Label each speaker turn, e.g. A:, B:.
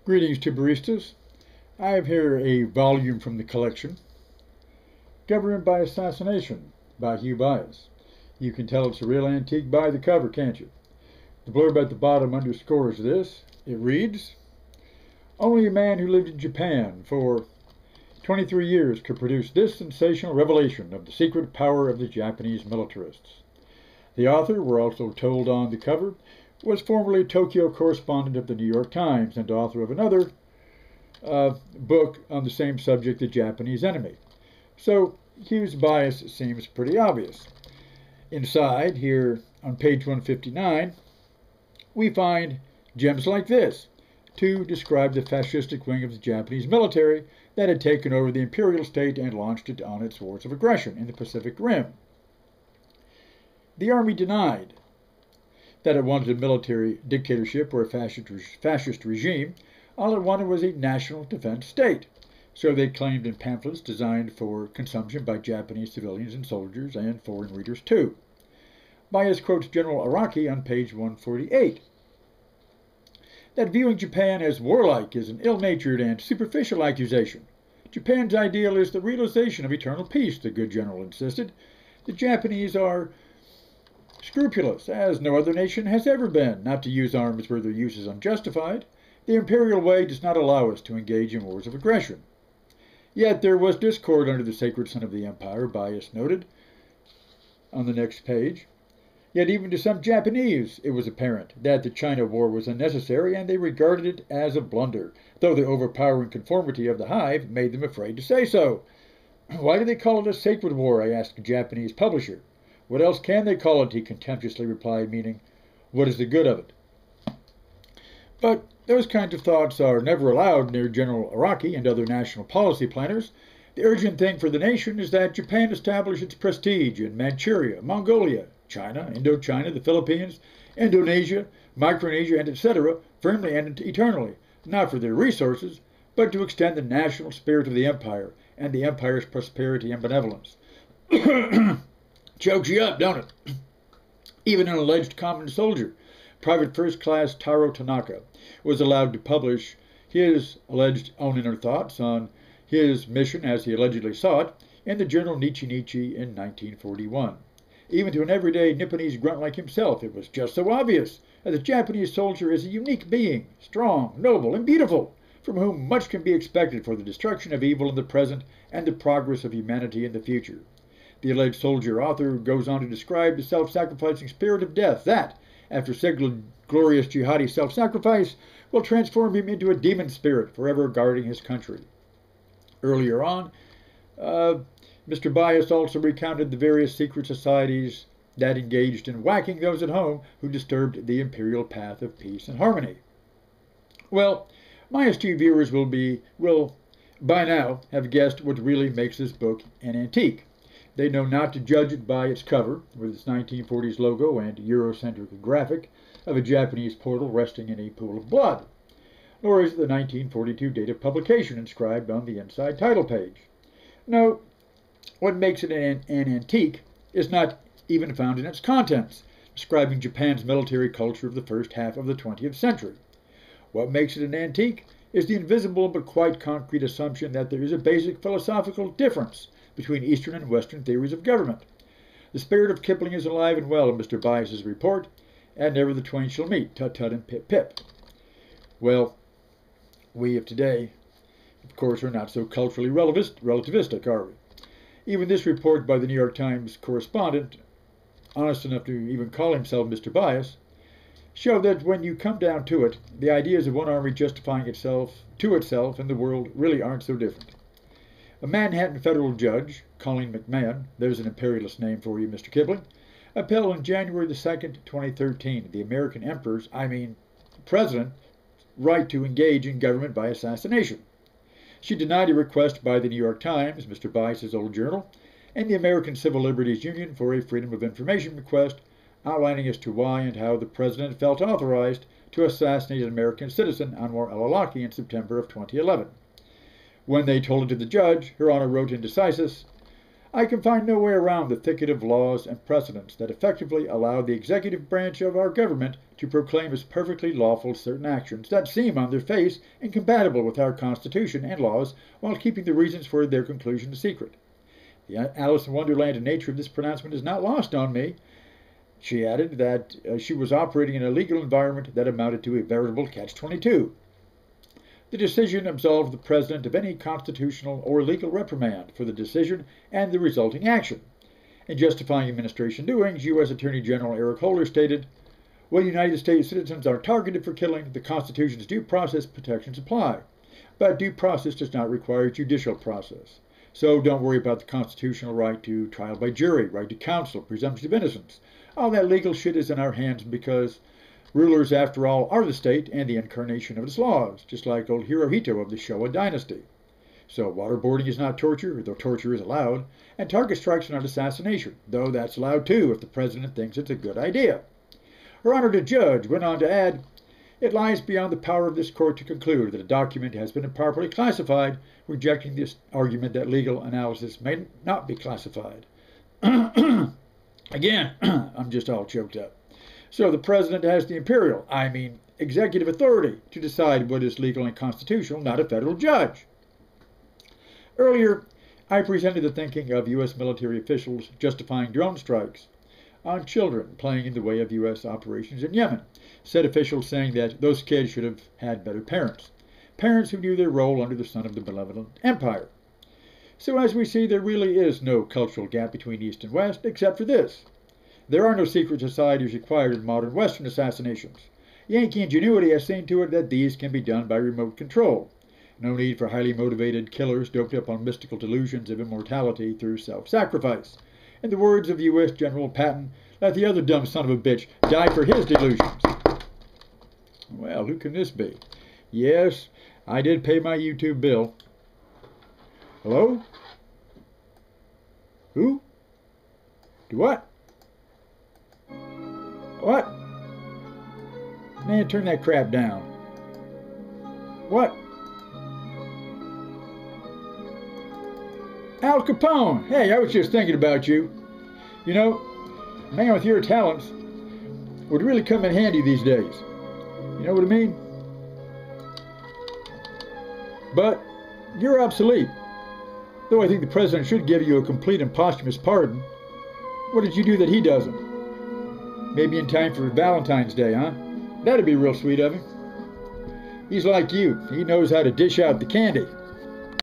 A: Greetings to baristas. I have here a volume from the collection, Government by Assassination by Hugh Bias. You can tell it's a real antique by the cover, can't you? The blurb at the bottom underscores this. It reads, "Only a man who lived in Japan for 23 years could produce this sensational revelation of the secret power of the Japanese militarists." The author, we're also told on the cover, was formerly Tokyo correspondent of the New York Times and author of another book on the same subject, The Japanese Enemy. So Hugh's bias seems pretty obvious. Inside, here on page 159, we find gems like this to describe the fascistic wing of the Japanese military that had taken over the imperial state and launched it on its wars of aggression in the Pacific Rim. The army denied that it wanted a military dictatorship or a fascist regime. All it wanted was a national defense state. So they claimed in pamphlets designed for consumption by Japanese civilians and soldiers and foreign readers too. Bias quotes General Araki on page 148. That viewing Japan as warlike is an ill-natured and superficial accusation. Japan's ideal is the realization of eternal peace, the good general insisted. The Japanese are scrupulous, as no other nation has ever been, not to use arms where their use is unjustified. The imperial way does not allow us to engage in wars of aggression. Yet there was discord under the sacred son of the empire, Bias noted on the next page. Yet even to some Japanese it was apparent that the China War was unnecessary, and they regarded it as a blunder, though the overpowering conformity of the hive made them afraid to say so. "Why do they call it a sacred war?" I asked a Japanese publisher. "What else can they call it?" he contemptuously replied, meaning, what is the good of it? But those kinds of thoughts are never allowed near General Araki and other national policy planners. The urgent thing for the nation is that Japan establish its prestige in Manchuria, Mongolia, China, Indochina, the Philippines, Indonesia, Micronesia, and etc., firmly and eternally, not for their resources, but to extend the national spirit of the empire and the empire's prosperity and benevolence. Chokes you up, don't it? Even an alleged common soldier, Private First Class Taro Tanaka, was allowed to publish his alleged own inner thoughts on his mission as he allegedly saw it in the journal Nichi Nichi in 1941. Even to an everyday Nipponese grunt like himself, it was just so obvious that the Japanese soldier is a unique being, strong, noble, and beautiful, from whom much can be expected for the destruction of evil in the present and the progress of humanity in the future. The alleged soldier author goes on to describe the self-sacrificing spirit of death that, after single glorious jihadi self-sacrifice, will transform him into a demon spirit forever guarding his country. Earlier on, Mr. Bias also recounted the various secret societies that engaged in whacking those at home who disturbed the imperial path of peace and harmony. Well, my astute viewers will by now have guessed what really makes this book an antique. They know not to judge it by its cover, with its 1940s logo and Eurocentric graphic of a Japanese portal resting in a pool of blood, nor is it the 1942 date of publication inscribed on the inside title page. No, what makes it an antique is not even found in its contents, describing Japan's military culture of the first half of the 20th century. What makes it an antique is the invisible but quite concrete assumption that there is a basic philosophical difference between Eastern and Western theories of government. The spirit of Kipling is alive and well in Mr. Bias's report, and never the twain shall meet, tut-tut and pip-pip. Well, we of today, of course, are not so culturally relativistic, are we? Even this report by the New York Times correspondent, honest enough to even call himself Mr. Bias, show that when you come down to it, the ideas of one army justifying itself in the world really aren't so different. A Manhattan federal judge, Colleen McMahon, there's an imperialist name for you, Mr. Kipling, upheld on January the 2nd, 2013, the American president's right to engage in government by assassination. She denied a request by the New York Times, Mr. Bias's old journal, and the American Civil Liberties Union for a Freedom of Information request outlining as to why and how the president felt authorized to assassinate an American citizen, Anwar al-Awlaki, in September of 2011. When they told it to the judge, Her Honor wrote in decisis, I can find no way around the thicket of laws and precedents that effectively allow the executive branch of our government to proclaim as perfectly lawful certain actions that seem on their face incompatible with our Constitution and laws, while keeping the reasons for their conclusion a secret. The Alice in Wonderland nature of this pronouncement is not lost on me. She added that she was operating in a legal environment that amounted to a veritable catch-22. The decision absolved the President of any constitutional or legal reprimand for the decision and the resulting action. In justifying administration doings, U.S. Attorney General Eric Holder stated, "When United States citizens are targeted for killing, the Constitution's due process protections apply. But due process does not require judicial process. So don't worry about the constitutional right to trial by jury, right to counsel, presumption of innocence. All that legal shit is in our hands because rulers, after all, are the state and the incarnation of its laws, just like old Hirohito of the Showa dynasty. So waterboarding is not torture, though torture is allowed, and target strikes are not assassination, though that's allowed too if the president thinks it's a good idea." Her Honor the Judge went on to add, "It lies beyond the power of this court to conclude that a document has been improperly classified, rejecting this argument that legal analysis may not be classified." Again, I'm just all choked up. So the president has the executive authority to decide what is legal and constitutional, not a federal judge. Earlier, I presented the thinking of U.S. military officials justifying drone strikes on children playing in the way of U.S. operations in Yemen, said officials saying that those kids should have had better parents, parents who knew their role under the sun of the benevolent empire. So as we see, there really is no cultural gap between East and West, except for this. There are no secret societies required in modern Western assassinations. Yankee ingenuity has seen to it that these can be done by remote control. No need for highly motivated killers doped up on mystical delusions of immortality through self-sacrifice. In the words of U.S. General Patton, let the other dumb son of a bitch die for his delusions. Well, who can this be? Yes, I did pay my YouTube bill. Hello? Who? Do what? What? Man, turn that crap down. What? Al Capone. Hey, I was just thinking about you. You know, a man with your talents would really come in handy these days. You know what I mean? But you're obsolete. Though I think the president should give you a complete and posthumous pardon. What did you do that he doesn't? Maybe in time for Valentine's Day, huh? That'd be real sweet of him. He's like you. He knows how to dish out the candy.